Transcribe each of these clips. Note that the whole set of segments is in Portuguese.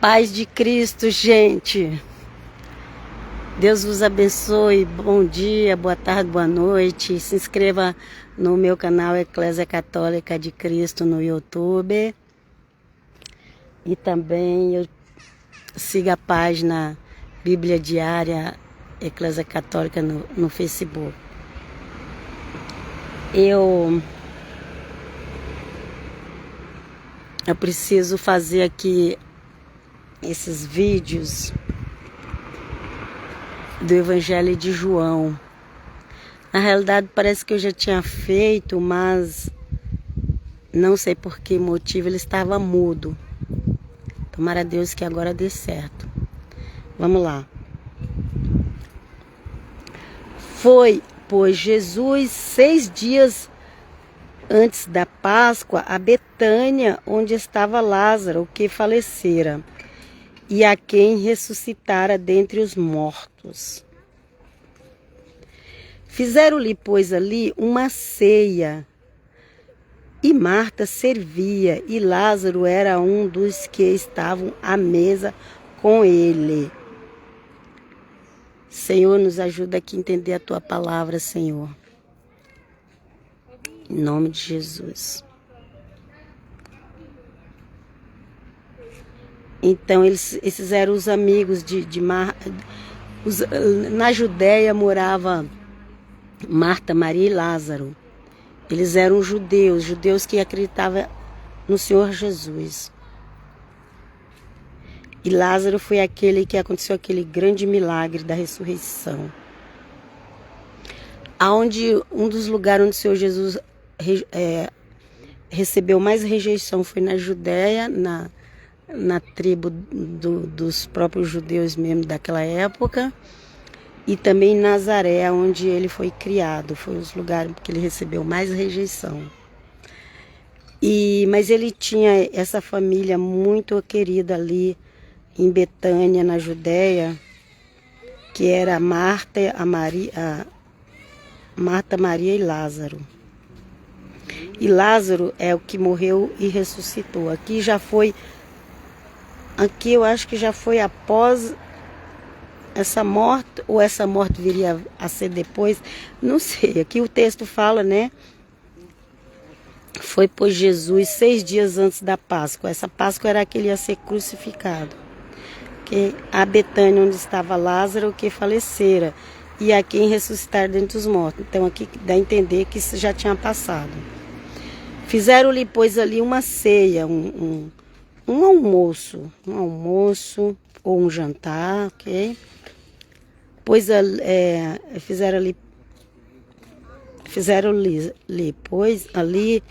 Paz de Cristo, gente. Deus vos abençoe. Bom dia, boa tarde, boa noite. Se inscreva no meu canal Eclésia Católica de Cristo no YouTube. E também siga a página Bíblia Diária Eclésia Católica no Facebook. Eu preciso fazer aqui esses vídeos do Evangelho de João. Na realidade parece que eu já tinha feito, mas não sei por que motivo ele estava mudo. Tomara a Deus que agora dê certo. Vamos lá. Foi, pois, Jesus 6 dias antes da Páscoa a Betânia, onde estava Lázaro, que falecera, e a quem ressuscitara dentre os mortos. Fizeram-lhe, pois, ali uma ceia, e Marta servia, e Lázaro era um dos que estavam à mesa com ele. Senhor, nos ajuda aqui a entender a Tua palavra, Senhor. Em nome de Jesus. Então, esses eram os amigos de Marta. Na Judéia morava Marta, Maria e Lázaro. Eles eram judeus que acreditavam no Senhor Jesus. E Lázaro foi aquele que aconteceu aquele grande milagre da ressurreição. Aonde um dos lugares onde o Senhor Jesus recebeu mais rejeição foi na Judéia, na tribo dos próprios judeus mesmo daquela época, e também em Nazaré, onde ele foi criado. Foi os lugares que ele recebeu mais rejeição. Mas ele tinha essa família muito querida ali em Betânia, na Judéia, que era Marta, Maria e Lázaro. E Lázaro é o que morreu e ressuscitou. Aqui eu acho que já foi após essa morte, ou essa morte viria a ser depois, não sei. Aqui o texto fala, né? Foi, pois, Jesus 6 dias antes da Páscoa. Essa Páscoa era que ele ia ser crucificado. Que a Betânia, onde estava Lázaro, que falecera, e a quem ressuscitar dentre os mortos. Então aqui dá a entender que isso já tinha passado. Fizeram-lhe, pois, ali uma ceia, um almoço ou um jantar, ok? Pois fizeram-lhe, pois, ali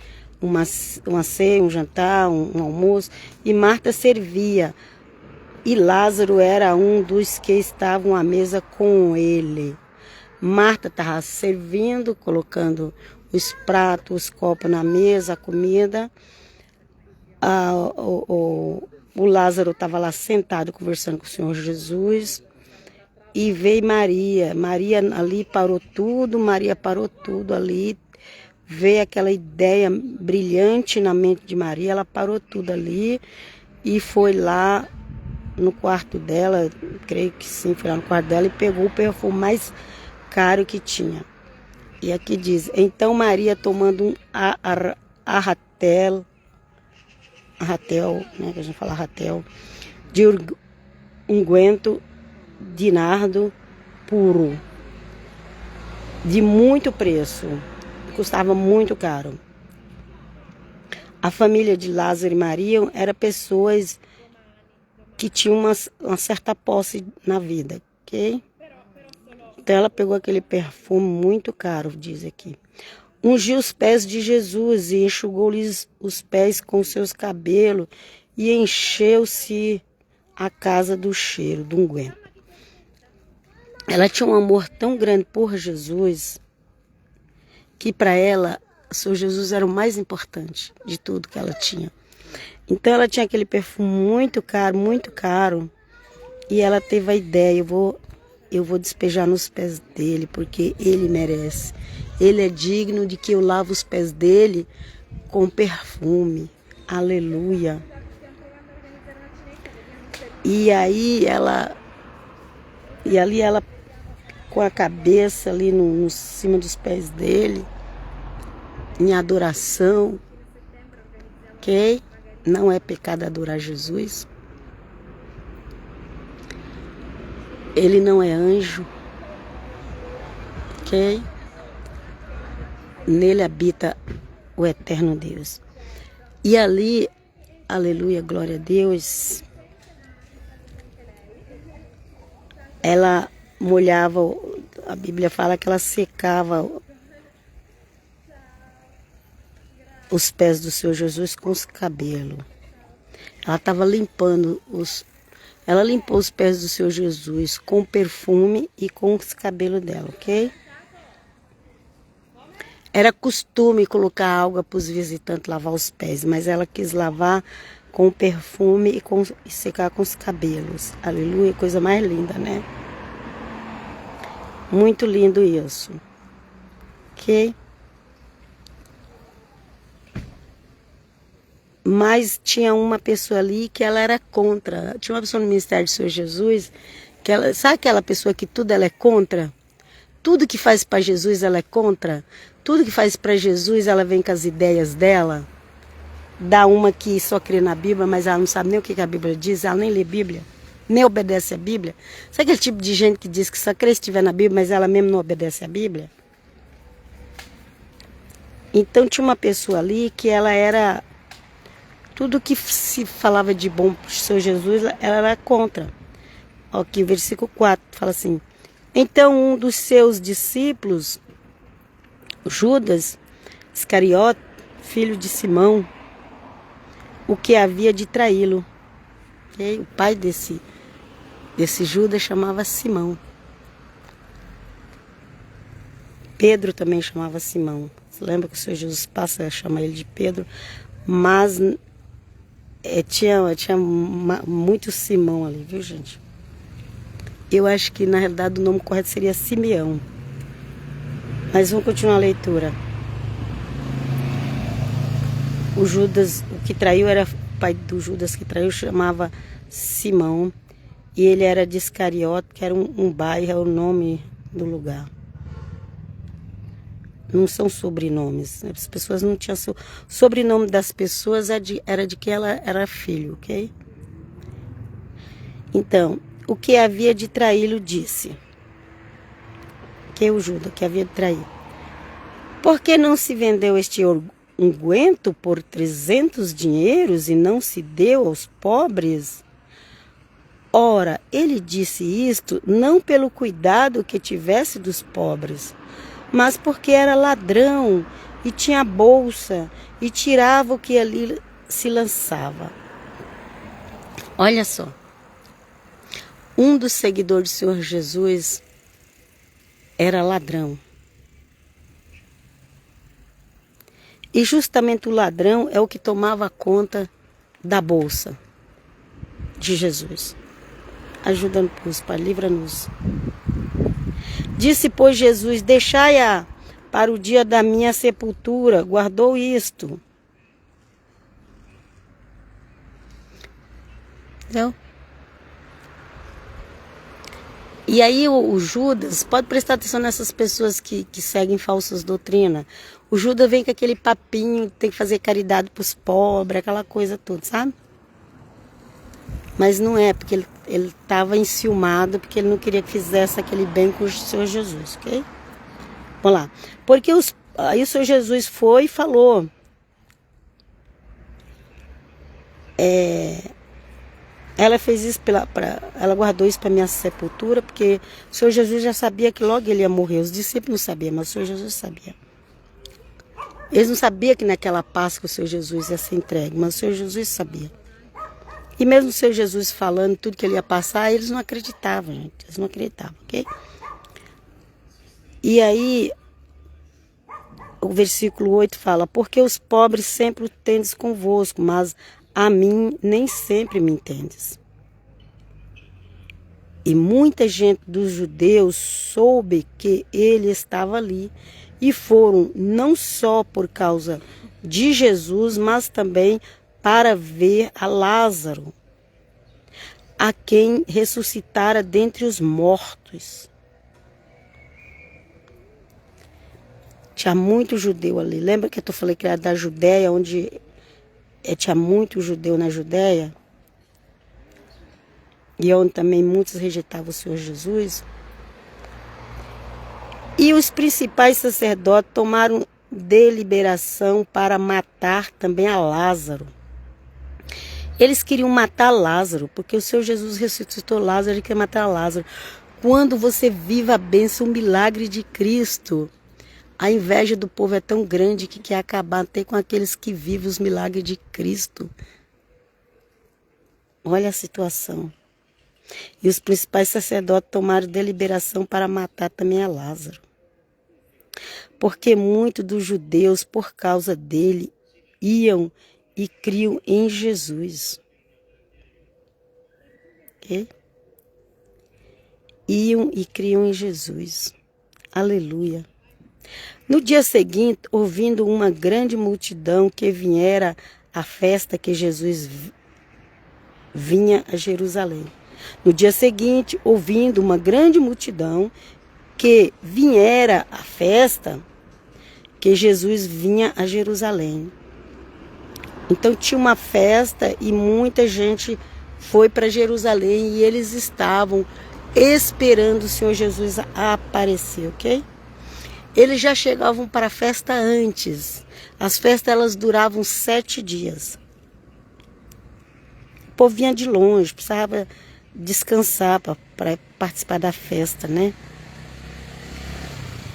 uma ceia, um jantar, um almoço, e Marta servia, e Lázaro era um dos que estavam à mesa com ele. Marta estava servindo, colocando os pratos, os copos na mesa, a comida. O Lázaro estava lá sentado conversando com o Senhor Jesus. E veio Maria. Maria ali parou tudo ali. Veio aquela ideia brilhante na mente de Maria. Ela parou tudo ali e foi lá no quarto dela, creio que sim, foi lá no quarto dela e pegou o perfume mais caro que tinha. E aqui diz: então Maria, tomando um arratel, né, que a gente fala arratel, de unguento de nardo puro, de muito preço, custava muito caro. A família de Lázaro e Maria era pessoas que tinham uma certa posse na vida, ok? Então ela pegou aquele perfume muito caro, diz aqui. Ungiu os pés de Jesus e enxugou-lhes os pés com seus cabelos e encheu-se a casa do cheiro, do unguento. Ela tinha um amor tão grande por Jesus que para ela, o Senhor Jesus era o mais importante de tudo que ela tinha. Então ela tinha aquele perfume muito caro, e ela teve a ideia: eu vou despejar nos pés dele, porque ele merece. Ele é digno de que eu lave os pés dele com perfume. Aleluia. E aí ali ela com a cabeça ali no cima dos pés dele, em adoração, ok? Não é pecado adorar Jesus. Ele não é anjo, ok? Nele habita o eterno Deus. E ali, aleluia, glória a Deus, ela molhava, a Bíblia fala que ela secava os pés do Senhor Jesus com os cabelos. Ela estava limpando ela limpou os pés do Senhor Jesus com perfume e com os cabelos dela, ok? Era costume colocar água para os visitantes lavar os pés, mas ela quis lavar com perfume e secar com os cabelos. Aleluia, coisa mais linda, né? Muito lindo isso. Ok? Mas tinha uma pessoa ali que ela era contra. Tinha uma pessoa no ministério do Senhor Jesus, que ela, sabe aquela pessoa que tudo ela é contra? Tudo que faz para Jesus ela é contra. Tudo que faz para Jesus ela vem com as ideias dela. Dá uma que só crê na Bíblia, mas ela não sabe nem o que a Bíblia diz, ela nem lê Bíblia, nem obedece a Bíblia. Sabe aquele tipo de gente que diz que só crê se estiver na Bíblia, mas ela mesmo não obedece a Bíblia? Então tinha uma pessoa ali que ela era... Tudo que se falava de bom para o Senhor Jesus, ela era contra. Aqui, versículo 4, fala assim: então um dos seus discípulos, Judas Iscariote, filho de Simão, o que havia de traí-lo. O pai desse Judas chamava Simão. Pedro também chamava Simão. Você lembra que o Senhor Jesus passa a chamar ele de Pedro? Mas tinha muito Simão ali, viu, gente? Eu acho que na realidade o nome correto seria Simeão. Mas vamos continuar a leitura. O Judas, o que traiu, era o pai do Judas que traiu, chamava Simão. E ele era de Iscariote, que era um bairro, é o nome do lugar. Não são sobrenomes. As pessoas não tinham... O sobrenome das pessoas era de que ela era filho, ok? Então, o que havia de traí-lo disse. Que o Judas, que havia de trair. Por que não se vendeu este unguento por 300 dinheiros e não se deu aos pobres? Ora, ele disse isto não pelo cuidado que tivesse dos pobres, mas porque era ladrão e tinha bolsa e tirava o que ali se lançava. Olha só, um dos seguidores do Senhor Jesus era ladrão. E justamente o ladrão é o que tomava conta da bolsa de Jesus. Ajuda-nos, Pai, livra-nos. Disse, pois, Jesus: deixai-a para o dia da minha sepultura. Guardou isto. Entendeu? E aí o Judas, pode prestar atenção nessas pessoas que seguem falsas doutrinas. O Judas vem com aquele papinho, tem que fazer caridade para os pobres, aquela coisa toda, sabe? Mas não é, porque ele estava enciumado, porque ele não queria que fizesse aquele bem com o Senhor Jesus, ok? Vamos lá. Porque aí o Senhor Jesus foi e falou. Ela fez isso ela guardou isso para minha sepultura, porque o Senhor Jesus já sabia que logo ele ia morrer. Os discípulos não sabiam, mas o Senhor Jesus sabia. Eles não sabiam que naquela Páscoa o Senhor Jesus ia ser entregue, mas o Senhor Jesus sabia. E mesmo o Senhor Jesus falando tudo que ele ia passar, eles não acreditavam, gente. Eles não acreditavam, ok? E aí, o versículo 8 fala: porque os pobres sempre o tendes convosco, mas a mim nem sempre me entendes. E muita gente dos judeus soube que ele estava ali, e foram não só por causa de Jesus, mas também para ver a Lázaro. a quem ressuscitara dentre os mortos. Tinha muito judeu ali. Lembra que eu falei que era da Judéia, onde tinha muito judeu na Judéia? E onde também muitos rejeitavam o Senhor Jesus? E os principais sacerdotes tomaram deliberação para matar também a Lázaro. Eles queriam matar Lázaro, porque o Senhor Jesus ressuscitou Lázaro, ele quer matar Lázaro. Quando você vive a bênção, o milagre de Cristo, a inveja do povo é tão grande que quer acabar até com aqueles que vivem os milagres de Cristo. Olha a situação. E os principais sacerdotes tomaram deliberação para matar também a Lázaro. Porque muitos dos judeus, por causa dele, iam e criam em Jesus. Okay? Iam e criam em Jesus. Aleluia. No dia seguinte, ouvindo uma grande multidão que viera à festa que Jesus vinha a Jerusalém. No dia seguinte, ouvindo uma grande multidão que viera à festa que Jesus vinha a Jerusalém. Então tinha uma festa e muita gente foi para Jerusalém e eles estavam esperando o Senhor Jesus aparecer, ok? Eles já chegavam para a festa antes. As festas elas duravam 7 dias. O povo vinha de longe, precisava descansar para participar da festa, né?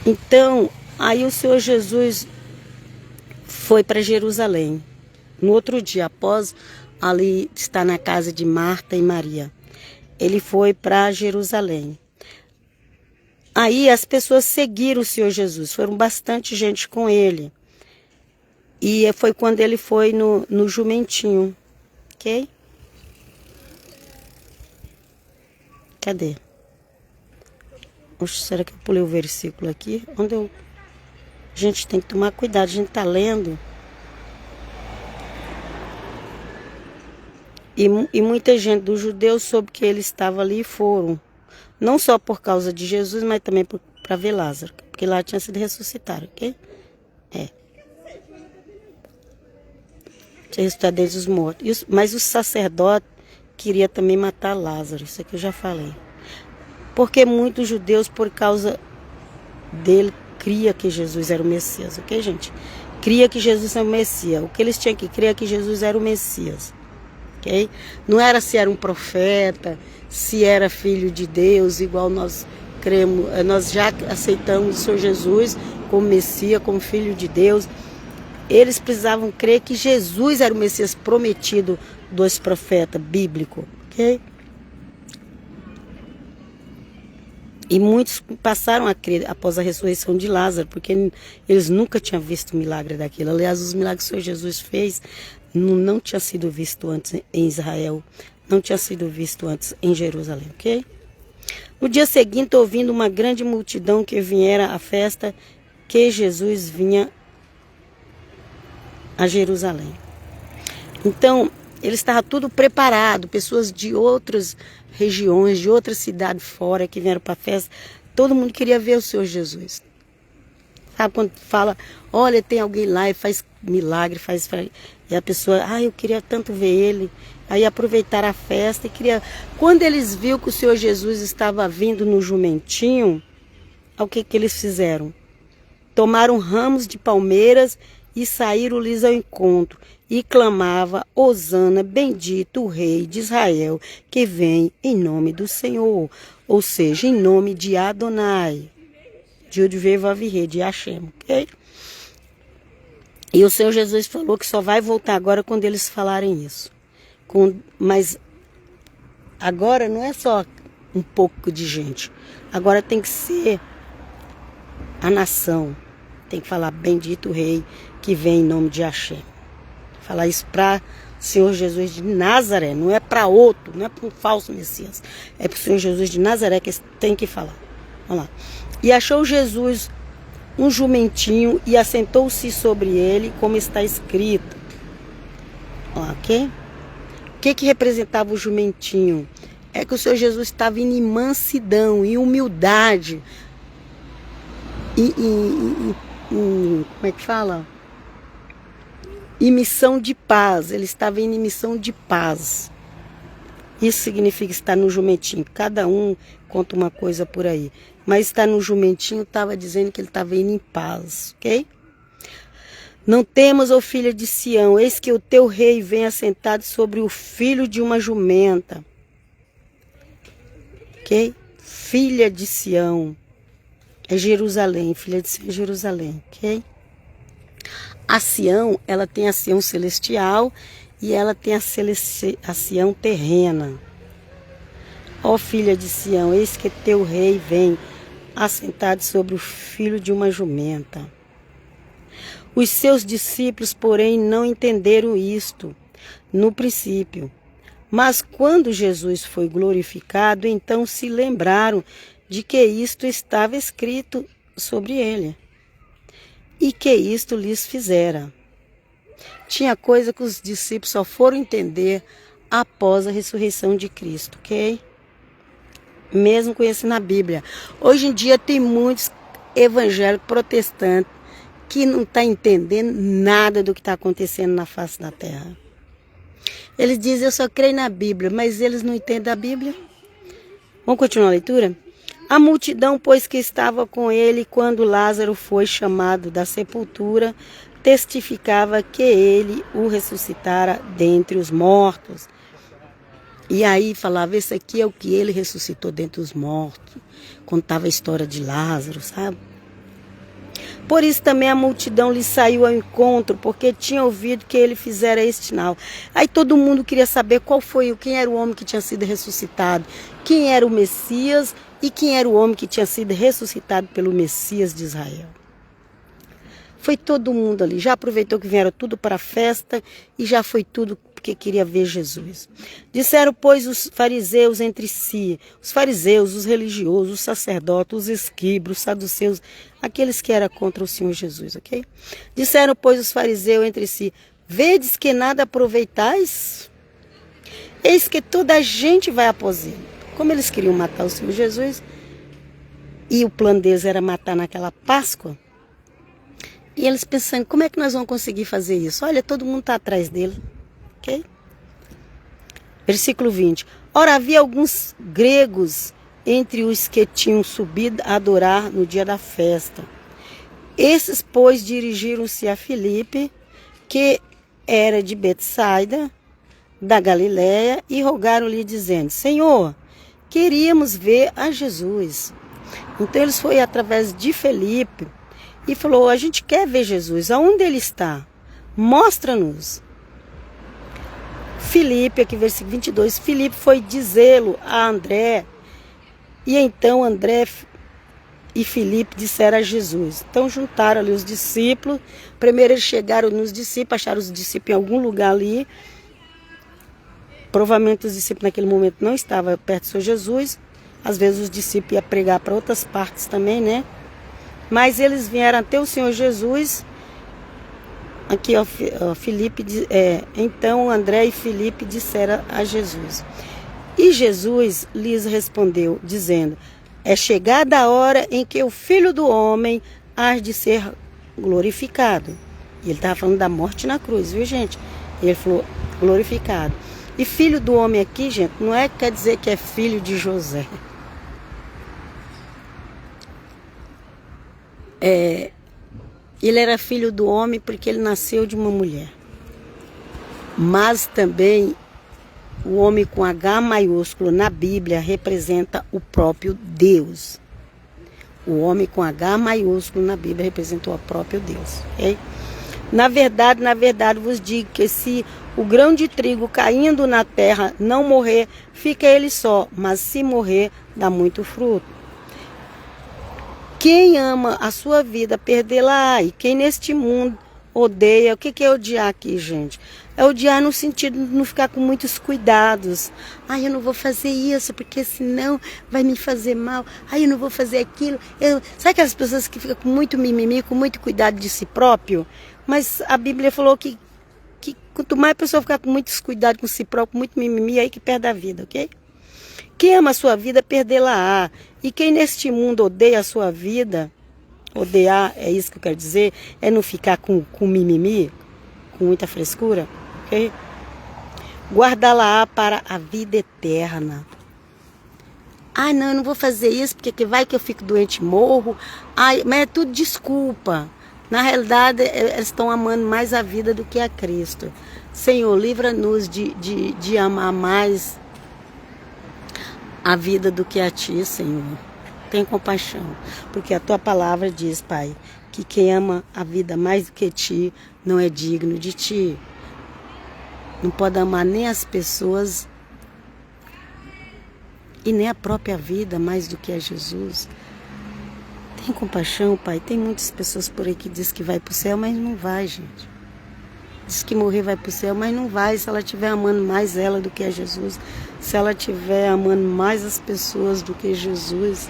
Então, aí o Senhor Jesus foi para Jerusalém. No outro dia, após ali estar na casa de Marta e Maria, ele foi para Jerusalém. Aí as pessoas seguiram o Senhor Jesus, foram bastante gente com ele. E foi quando ele foi no jumentinho, ok? Cadê? Oxe, será que eu pulei o versículo aqui? A gente tem que tomar cuidado, a gente está lendo. E muita gente dos judeus soube que ele estava ali e foram. Não só por causa de Jesus, mas também para ver Lázaro. Porque lá tinha sido ressuscitado, ok? Tinha ressuscitado dentre os mortos. Mas o sacerdote queria também matar Lázaro. Isso aqui eu já falei. Porque muitos judeus, por causa dele, cria que Jesus era o Messias, ok, gente? Cria que Jesus era o Messias. O que eles tinham que crer é que Jesus era o Messias, ok? Não era se era um profeta, se era filho de Deus, igual nós cremos. Nós já aceitamos o Senhor Jesus como Messias, como filho de Deus. Eles precisavam crer que Jesus era o Messias prometido dos profetas bíblicos, ok? E muitos passaram a crer após a ressurreição de Lázaro, porque eles nunca tinham visto o milagre daquilo. Aliás, os milagres que o Senhor Jesus fez não tinha sido visto antes em Israel, não tinha sido visto antes em Jerusalém, ok? No dia seguinte, ouvindo uma grande multidão que viera à festa, que Jesus vinha a Jerusalém. Então, ele estava tudo preparado, pessoas de outras regiões, de outras cidades fora que vieram para a festa, todo mundo queria ver o Senhor Jesus. Sabe quando fala, olha, tem alguém lá e faz milagre, e a pessoa, eu queria tanto ver ele. Aí aproveitaram a festa e queria... Quando eles viram que o Senhor Jesus estava vindo no jumentinho, o que eles fizeram? Tomaram ramos de palmeiras e saíram-lhes ao encontro, e clamava, Hosana, bendito o rei de Israel, que vem em nome do Senhor, ou seja, em nome de Adonai, de Odvevavirê, de Hashem, ok? E o Senhor Jesus falou que só vai voltar agora quando eles falarem isso. Mas agora não é só um pouco de gente, agora tem que ser a nação, tem que falar, bendito o rei, que vem em nome de Hashem. Falar isso para o Senhor Jesus de Nazaré, não é para outro, não é para um falso Messias. É para o Senhor Jesus de Nazaré que tem que falar. Vamos lá. E achou Jesus um jumentinho e assentou-se sobre ele, como está escrito. Ok? O que representava o jumentinho? é que o Senhor Jesus estava em mansidão, em humildade, como é que fala? Em missão de paz. Ele estava em missão de paz. Isso significa estar no jumentinho. Cada um conta uma coisa por aí. Mas estar no jumentinho estava dizendo que ele estava indo em paz, ok? Não temas, ó filha de Sião, eis que o teu rei vem assentado sobre o filho de uma jumenta. Ok? Filha de Sião é Jerusalém, filha de Sião é Jerusalém, ok? A Sião, ela tem a Sião celestial e ela tem a Sião terrena. Ó filha de Sião, eis que teu rei vem assentado sobre o filho de uma jumenta. Os seus discípulos, porém, não entenderam isto no princípio. Mas quando Jesus foi glorificado, então se lembraram de que isto estava escrito sobre ele e que isto lhes fizera. Tinha coisa que os discípulos só foram entender após a ressurreição de Cristo, ok? Mesmo conhecendo a Bíblia. Hoje em dia tem muitos evangélicos protestantes que não estão entendendo nada do que está acontecendo na face da terra. Eles dizem, eu só creio na Bíblia, mas eles não entendem a Bíblia. Vamos continuar a leitura? A multidão, pois, que estava com ele quando Lázaro foi chamado da sepultura, testificava que ele o ressuscitara dentre os mortos. E aí falava, esse aqui é o que ele ressuscitou dentre os mortos. Contava a história de Lázaro, sabe? Por isso também a multidão lhe saiu ao encontro, porque tinha ouvido que ele fizera este sinal. Aí todo mundo queria saber quem era o homem que tinha sido ressuscitado, quem era o Messias e quem era o homem que tinha sido ressuscitado pelo Messias de Israel. Foi todo mundo ali, já aproveitou que vieram tudo para a festa e já foi tudo porque queria ver Jesus. Disseram, pois, os fariseus entre si, os fariseus, os religiosos, os sacerdotes, os escribas, os saduceus, aqueles que eram contra o Senhor Jesus, ok? Disseram, pois, os fariseus entre si, vedes que nada aproveitais? Eis que toda a gente vai após ele. Como eles queriam matar o Senhor Jesus, e o plano deles era matar naquela Páscoa, e eles pensando, como é que nós vamos conseguir fazer isso? Olha, todo mundo está atrás dele. Ok? Versículo 20. Ora, havia alguns gregos entre os que tinham subido a adorar no dia da festa. Esses, pois, dirigiram-se a Filipe, que era de Betsaida, da Galiléia, e rogaram-lhe, dizendo, Senhor, queríamos ver a Jesus. Então eles foram através de Filipe e falou, a gente quer ver Jesus, aonde ele está? Mostra-nos. Filipe, aqui versículo 22, Filipe foi dizê-lo a André, e então André e Filipe disseram a Jesus. Então juntaram ali os discípulos, primeiro eles chegaram nos discípulos, acharam os discípulos em algum lugar ali, provavelmente os discípulos naquele momento não estavam perto do Senhor Jesus, às vezes os discípulos iam pregar para outras partes também, né? Mas eles vieram até o Senhor Jesus. Aqui, ó, Filipe, então André e Filipe disseram a Jesus. E Jesus lhes respondeu, dizendo, é chegada a hora em que o Filho do Homem há de ser glorificado. E ele estava falando da morte na cruz, viu, gente? E ele falou, glorificado. E Filho do Homem aqui, gente, não é que quer dizer que é filho de José. Ele era filho do homem porque ele nasceu de uma mulher. Mas também o homem com H maiúsculo na Bíblia representa o próprio Deus. O homem com H maiúsculo na Bíblia representa o próprio Deus. Okay? Na verdade vos digo que se o grão de trigo caindo na terra não morrer, fica ele só, mas se morrer, dá muito fruto. Quem ama a sua vida, perdê-la. E quem neste mundo odeia, o que é odiar aqui, gente? É odiar no sentido de não ficar com muitos cuidados. Ai, eu não vou fazer isso, porque senão vai me fazer mal. Ai, eu não vou fazer aquilo. Sabe aquelas pessoas que ficam com muito mimimi, com muito cuidado de si próprio? Mas a Bíblia falou que quanto mais a pessoa ficar com muitos cuidados com si próprio, com muito mimimi, é aí que perde a vida, ok? Quem ama a sua vida, perdê-la-á. E quem neste mundo odeia a sua vida, odiar, é isso que eu quero dizer, é não ficar com mimimi, com muita frescura, ok? Guardá-la-á para a vida eterna. Ai, não, eu não vou fazer isso, porque vai que eu fico doente e morro. Ai, mas é tudo desculpa. Na realidade, eles estão amando mais a vida do que a Cristo. Senhor, livra-nos de amar mais a vida do que a Ti, Senhor. Tem compaixão, porque a Tua palavra diz, Pai, que quem ama a vida mais do que Ti não é digno de Ti. Não pode amar nem as pessoas e nem a própria vida mais do que a Jesus. Tem compaixão, Pai. Tem muitas pessoas por aí que dizem que vai para o céu, mas não vai, gente. Diz que morrer vai para o céu, mas não vai. Se ela estiver amando mais ela do que a Jesus, se ela estiver amando mais as pessoas do que Jesus,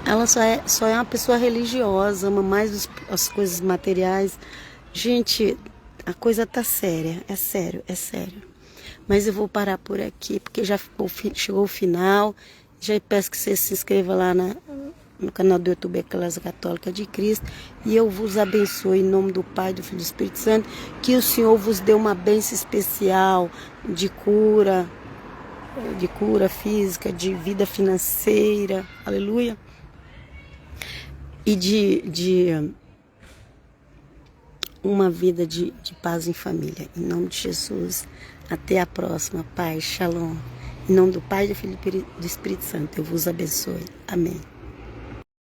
ela só é uma pessoa religiosa, ama mais as coisas materiais. Gente, a coisa tá séria, é sério, é sério. Mas eu vou parar por aqui, porque já chegou o final. Já peço que você se inscreva lá no canal do YouTube Eclésia Católica de Cristo. E eu vos abençoe em nome do Pai, do Filho e do Espírito Santo. Que o Senhor vos dê uma bênção especial de cura física, de vida financeira. Aleluia. E de uma vida de paz em família. Em nome de Jesus. Até a próxima. Pai, shalom. Em nome do Pai, do Filho e do Espírito Santo, eu vos abençoe. Amém.